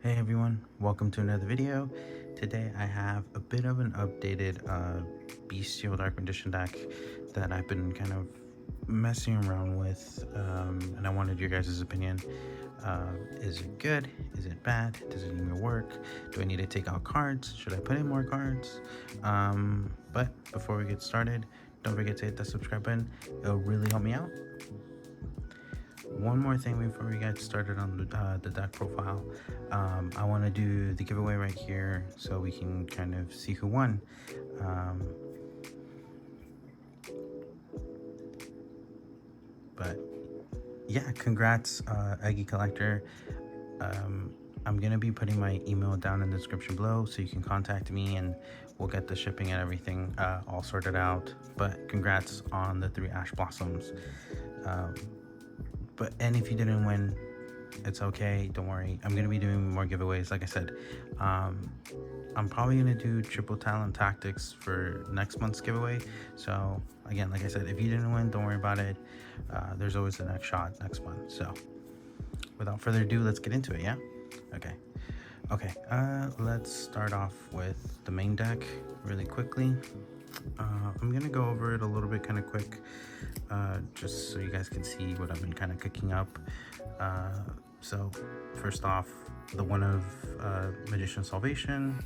Hey everyone, welcome to another video. Today I have a bit of an updated Beastial Dark Magician deck that I've been kind of messing around with, and I wanted your guys' opinion. Is it good? Is it bad? Does it even work? Do I need to take out cards? Should I put in more cards? But before we get started, don't forget to hit the subscribe button. It'll really help me out. One more thing before we get started on the deck profile. I want to do the giveaway right here so we can kind of see who won. But yeah, congrats, Eggy Collector. I'm gonna be putting my email down in the description below so you can contact me and we'll get the shipping and everything all sorted out. But congrats on the 3 Ash Blossoms. And if you didn't win, it's okay, don't worry. I'm gonna be doing more giveaways. Like I said, I'm probably gonna do triple talent tactics for next month's giveaway. So again, like I said, if you didn't win, don't worry about it. There's always the next shot next month. So without further ado, let's get into it. Yeah, okay. Let's start off with the main deck really quickly. I'm gonna go over it a little bit kind of quick, just so you guys can see what I've been kind of cooking up. So first off, the one of Magician Salvation,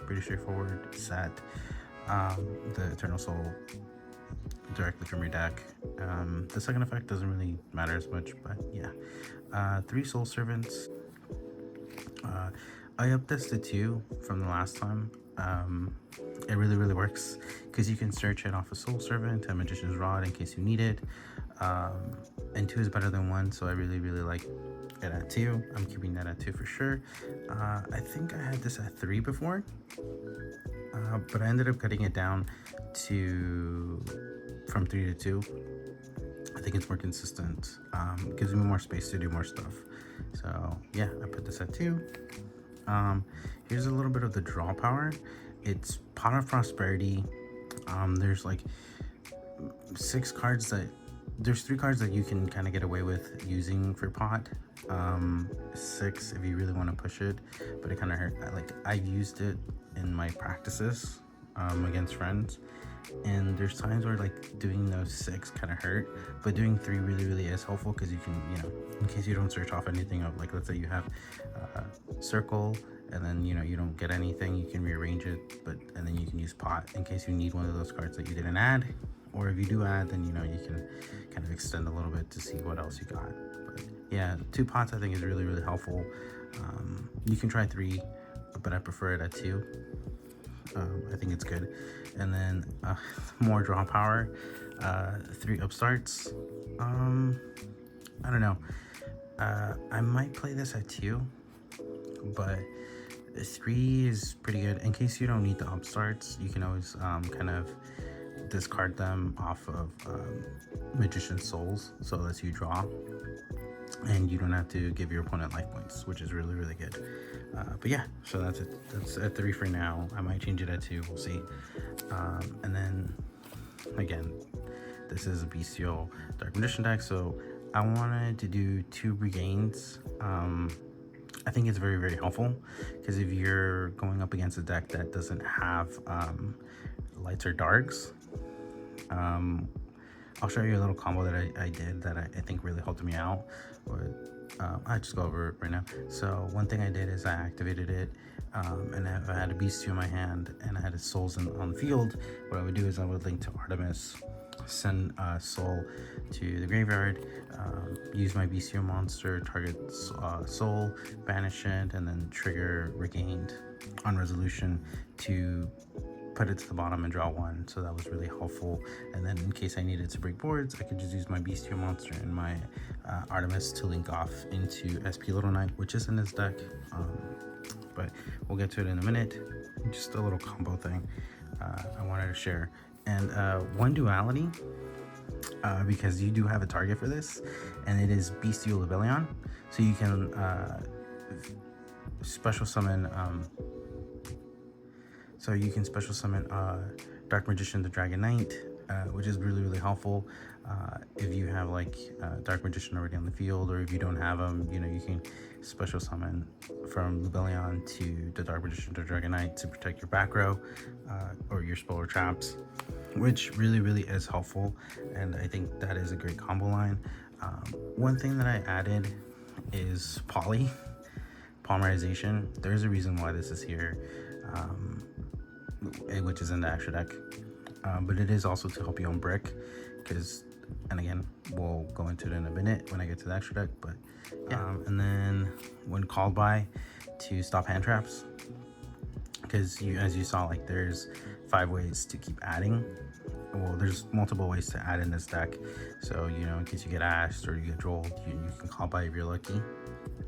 pretty straightforward set. The Eternal Soul directly from your deck. The second effect doesn't really matter as much, but yeah. 3 Soul Servants. I upped this to 2 from the last time. It really works because you can search it off a Soul Servant and Magician's Rod in case you need it. And 2 is better than 1, so I really like it at 2. I'm keeping that at 2 for sure. I think I had this at 3 before, but I ended up cutting it down from 3 to 2. I think it's more consistent. Gives me more space to do more stuff. So yeah, I put this at 2. Here's a little bit of the draw power. It's Pot of Prosperity. There's like 6 cards there's 3 cards that you can kind of get away with using for pot. 6 if you really want to push it, but it kind of hurt. I've used it in my practices against friends, and there's times where like doing those 6 kind of hurt, but doing 3 really is helpful because you can, in case you don't search off anything of, like, let's say you have circle and then you don't get anything, you can rearrange it, and then you can use pot in case you need one of those cards that you didn't add, or if you do add, then you can kind of extend a little bit to see what else you got. But yeah, 2 pots I think is really helpful. You can try 3, but I prefer it at 2. I think it's good. And then more draw power. 3 upstarts. I don't know. I might play this at 2, but 3 is pretty good. In case you don't need the upstarts, you can always kind of discard them off of Magician Souls, so it lets you draw, and you don't have to give your opponent life points, which is really good. But yeah, so that's it. That's at 3 for now. I might change it at 2, we'll see. And then again, this is a Bystial Dark Magician deck, so I wanted to do 2 regains. I think it's very helpful because if you're going up against a deck that doesn't have lights or darks, I'll show you a little combo that I did that I think really helped me out. I just go over it right now. So one thing I did is I activated it, and if I had a Beastial in my hand and I had his souls on the field, what I would do is I would link to Artemis, send a soul to the graveyard, use my Beastial monster, target soul, banish it, and then trigger regained on resolution to put it to the bottom and draw 1. So that was really helpful. And then in case I needed to break boards, I could just use my Beastial monster and my Artemis to link off into SP Little Knight, which is in this deck. But we'll get to it in a minute. Just a little combo thing I wanted to share. And one duality, because you do have a target for this, and it is Bystial Rebellion. So you can special summon Dark Magician the Dragon Knight, which is really helpful. If you have like Dark Magician already on the field, or if you don't have them, you know, you can special summon from Lubellion to the Dark Magician to Dragon Knight to protect your back row or your spell or traps, which really is helpful. And I think that is a great combo line. One thing that I added is polymerization. There's a reason why this is here, which is in the extra deck, but it is also to help you on brick, because, and again, we'll go into it in a minute when I get to the extra deck. But yeah, and then when called by, to stop hand traps, because as you saw, like, there's 5 ways to keep adding. Well, there's multiple ways to add in this deck, so, you know, in case you get asked or you get drolled, you can call by if you're lucky.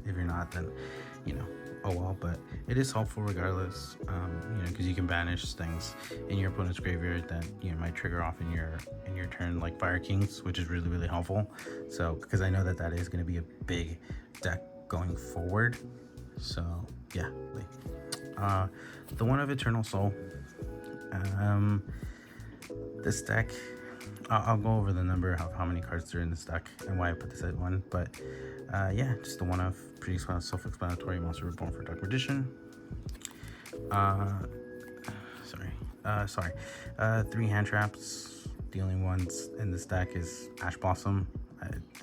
If you're not, then, you know, oh well. But it is helpful regardless, you know, because you can banish things in your opponent's graveyard that, you know, might trigger off in your turn, like Fire Kings, which is really helpful. So, because I know that is going to be a big deck going forward. So yeah, the one of Eternal Soul. This deck, I'll go over the number of how many cards are in this deck and why I put this at 1. But yeah, just the one of pretty self-explanatory monster reborn for Dark Magician. 3 hand traps. The only ones in this deck is Ash Blossom.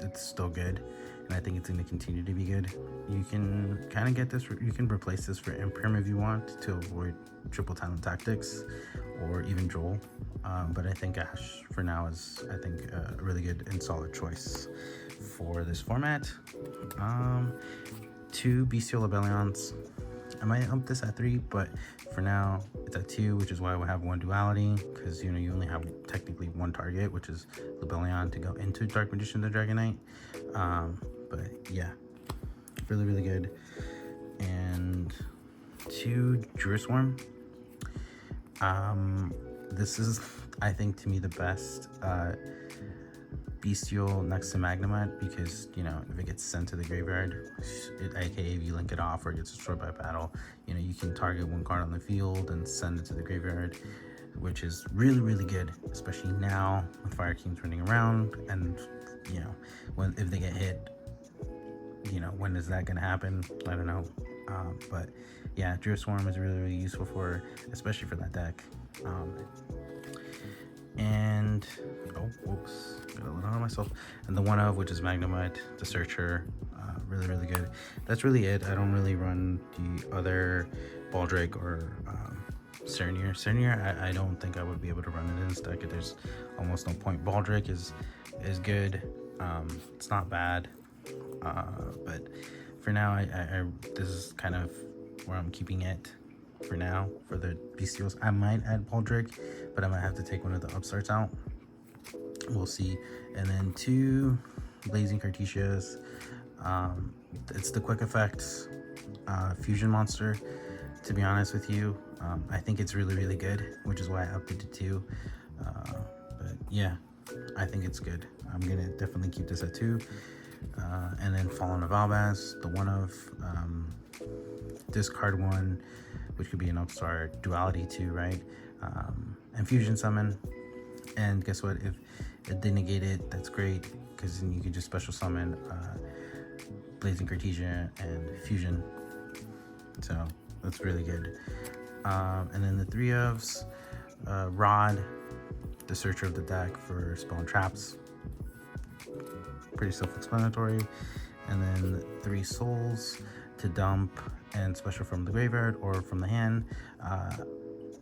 It's still good, and I think it's going to continue to be good. You can kind of get this, you can replace this for Imprim if you want, to avoid triple talent tactics or even Joel. But I think Ash for now is, I think, a really good and solid choice for this format. 2 Bystial Lubellions. I might up this at 3, but for now it's at 2, which is why we have 1 duality, because, you know, you only have technically 1 target, which is Lubellion, to go into Dark Magician the Dragon Knight. But yeah, really good. And 2 Druisworm. This is, I think, to me, the best Beastial next to Magnemite, because, you know, if it gets sent to the graveyard, aka if you link it off or it gets destroyed by battle, you know, you can target 1 card on the field and send it to the graveyard, which is really good, especially now with Fire Kings running around. And, you know, if they get hit, you know, when is that gonna happen? I don't know. But yeah, Druisworm is really useful for, especially for that deck. And whoops, got a little out of myself. And the one of, which is Magnemite, the Searcher, really good. That's really it. I don't really run the other Baldrake or Cernier. I don't think I would be able to run it in this deck. There's almost no point. Baldrake is good. It's not bad, but for now, this is kind of where I'm keeping it for now for the Beastials. I might add Baldrake, but I might have to take one of the upstarts out. We'll see. And then 2 Blazing Cartesias. It's the quick effects fusion monster, to be honest with you. I think it's really good, which is why I upped it to 2. But yeah, I think it's good. I'm gonna definitely keep this at 2. And then Fallen of Albaz, the one of discard 1, which could be an upstart, duality 2, right? And fusion summon. And guess what? If it did negate it, that's great, because then you can just special summon Blazing Cartesia and fusion. So that's really good. And then the 3 ofs, Rod, the Searcher of the deck for spell and traps. Pretty self-explanatory. And then 3 souls to dump and special from the graveyard or from the hand.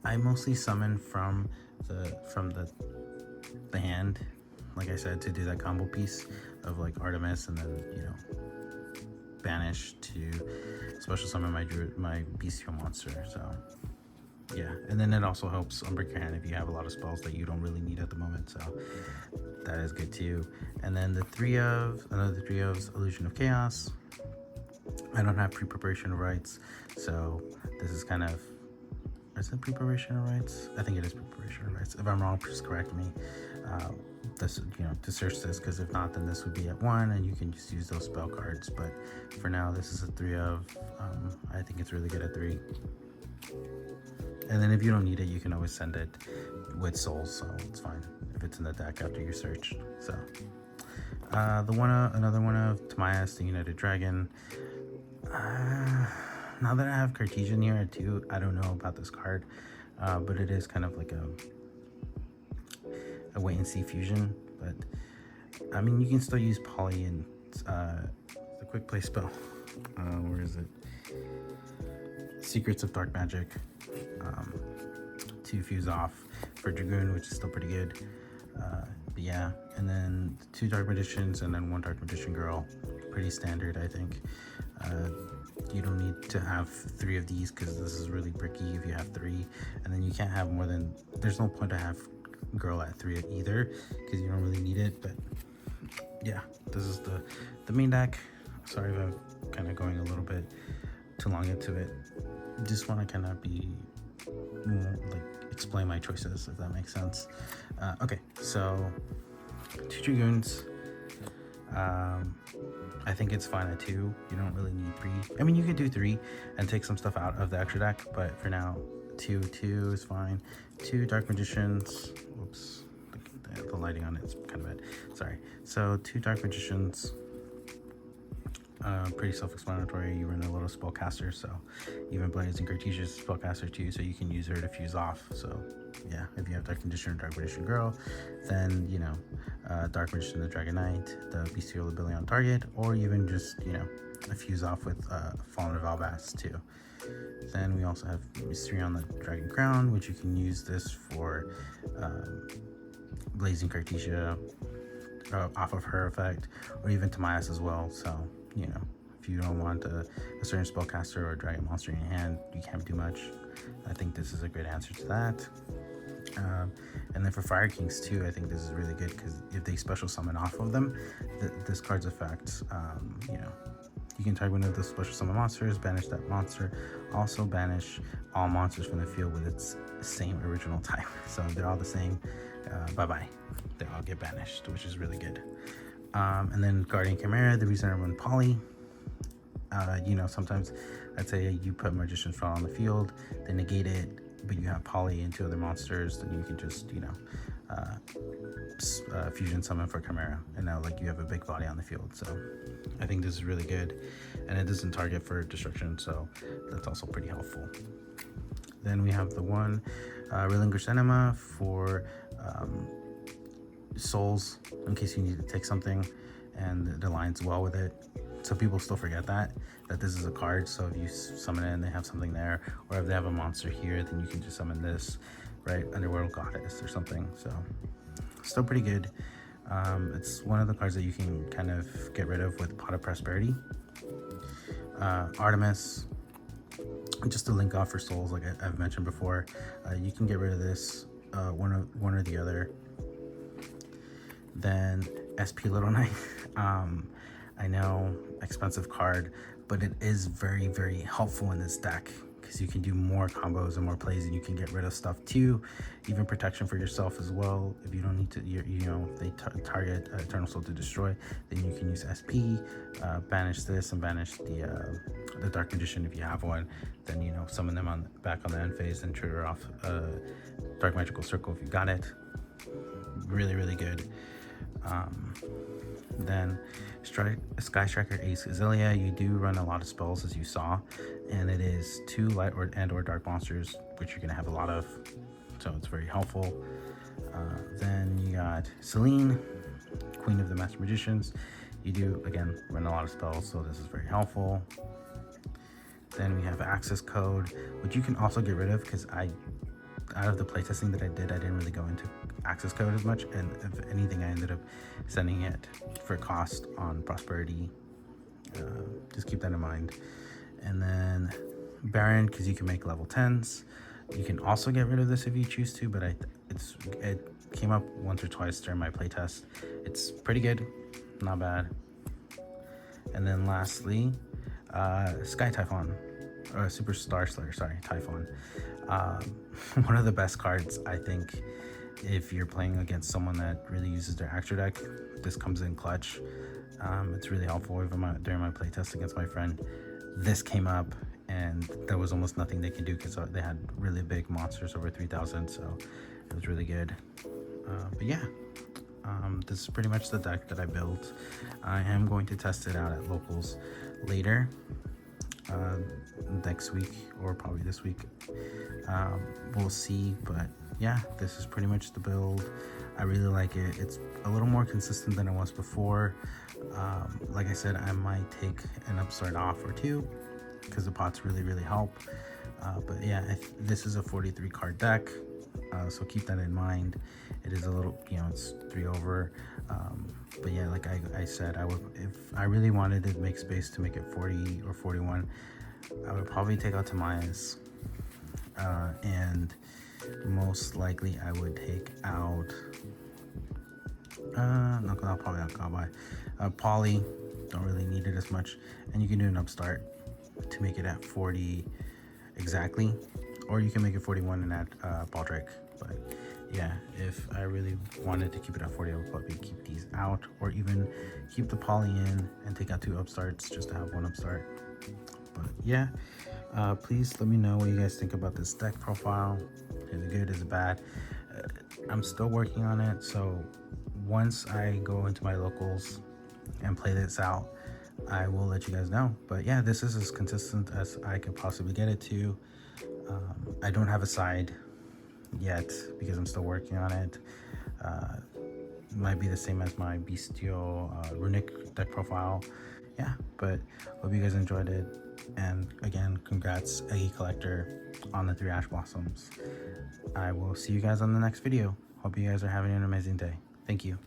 I mostly summon from the hand, like I said, to do that combo piece of like Artemis, and then, you know, banish to special summon my bestial monster. So yeah, and then it also helps unbreak your hand if you have a lot of spells that you don't really need at the moment, so that is good too. And then the 3 ofs, Illusion of Chaos. I don't have pre-preparation of rights, so this is kind of, is it preparation of rights? I think it is preparation of rights. If I'm wrong, please correct me. This, you know, to search this, because if not, then this would be at 1 and you can just use those spell cards. But for now, this is a 3 of. I think it's really good at 3. And then if you don't need it, you can always send it with souls, so it's fine. if it's in the deck after you search. So another one of Timaeus, the United Dragon. Now that I have Cartesian here too, I don't know about this card, but it is kind of like a wait and see fusion. But I mean, you can still use Poly and the quick play spell. Where is it? Secrets of Dark Magic. To fuse off for Dragoon, which is still pretty good. But yeah, and then 2 Dark Magicians and then 1 Dark Magician Girl. Pretty standard, I think. You don't need to have 3 of these because this is really bricky if you have 3, and then you can't have more than, there's no point to have Girl at 3 either because you don't really need it. But yeah, this is the main deck. Sorry if I'm kind of going a little bit too long into it. Just want to kind of be like explain my choices, if that makes sense. Okay, so 2 Dragoons. I think it's fine at 2. You don't really need 3. I mean, you could do 3 and take some stuff out of the extra deck, but for now, 2 is fine. 2 Dark Magicians. Whoops, the lighting on it is kind of bad. Sorry. So 2 Dark Magicians. Pretty self-explanatory. You run a little spellcaster, so even Blazing Cartesian is spellcaster too, so you can use her to fuse off. So yeah, if you have Dark Magician or Dark Magician Girl, then you know, Dark Magician the Dragon Knight, the Beastial ability on target, or even just, you know, a fuse off with Fallen of Albas too. Then we also have Mystery on the Dragon Crown, which you can use this for Blazing Cartesia off of her effect, or even Timaeus as well. So you know, if you don't want a certain spellcaster or a dragon monster in your hand, you can't do much. I think this is a good answer to that. And then for Fire Kings too, I think this is really good because if they special summon off of them, this card's effect, you know, you can target one of the special summon monsters, banish that monster, also banish all monsters from the field with its same original type. So they're all the same, bye-bye. They all get banished, which is really good. And then Guardian Chimera, the reason I run Poly, you know, sometimes I'd say you put Magician's Fall on the field, they negate it, but you have Poly and 2 other monsters, then you can just, you know, fusion summon for Chimera, and now like you have a big body on the field. So I think this is really good, and it doesn't target for destruction, so that's also pretty helpful. Then we have the 1 Relinquish Enema for souls, in case you need to take something and it aligns well with it. So people still forget that this is a card. So if you summon it and they have something there, or if they have a monster here, then you can just summon this, right? Underworld Goddess or something. So still pretty good. It's one of the cards that you can kind of get rid of with Pot of Prosperity. Artemis, just to link off for souls, like I've mentioned before, you can get rid of this, one or the other. Then SP Little Knight. I know, expensive card, but it is very, very helpful in this deck because you can do more combos and more plays, and you can get rid of stuff too, even protection for yourself as well. If you don't need to, you know, they target Eternal Soul to destroy, then you can use SP, banish this, and banish the Dark Magician if you have one. Then, you know, summon them back on the end phase and trigger off Dark Magical Circle if you got it. Really, really good. Then Sky Striker Ace Azealia, you do run a lot of spells, as you saw, and it is 2 light or dark monsters, which you're gonna have a lot of, so it's very helpful. Then you got Celine, Queen of the Master Magicians. You do, again, run a lot of spells, so this is very helpful. Then we have Access Code, which you can also get rid of, because out of the playtesting that I didn't really go into access code as much, and if anything, I ended up sending it for cost on Prosperity. Just keep that in mind. And then Baron, because you can make level 10s. You can also get rid of this if you choose to, but it came up once or twice during my playtest. It's pretty good, not bad. And then lastly, Sky Typhon, or Superstar Slayer, sorry, Typhon. One of the best cards, I think, if you're playing against someone that really uses their extra deck. This comes in clutch. It's really helpful. Even during my playtest against my friend, this came up, and there was almost nothing they could do because they had really big monsters over 3,000, so it was really good. But yeah, this is pretty much the deck that I built. I am going to test it out at locals later, next week or probably this week. We'll see, but yeah, this is pretty much the build. I really like it. It's a little more consistent than it was before. Like I said, I might take an upstart off or two because the pots really help. But yeah, this is a 43 card deck, so keep that in mind. It is a little, it's 3 over, but yeah, like I said, I would, if I really wanted to make space to make it 40 or 41, I would probably take out Tamaya's, and most likely I would take out not probably out Kawhi. Poly, don't really need it as much, and you can do an upstart to make it at 40 exactly, or you can make it 41 and add Baldric. But yeah, if I really wanted to keep it at 40, I would probably keep these out, or even keep the Poly in and take out 2 upstarts just to have 1 upstart. But yeah, please let me know what you guys think about this deck profile. Is it good? Is it bad? I'm still working on it, so once I go into my locals and play this out, I will let you guys know. But yeah, this is as consistent as I could possibly get it to. I don't have a side yet because I'm still working on it. It might be the same as my Beastial runic deck profile. Yeah, but hope you guys enjoyed it. And again, congrats, Eggy Collector, on the 3 Ash Blossoms. I will see you guys on the next video. Hope you guys are having an amazing day. Thank you.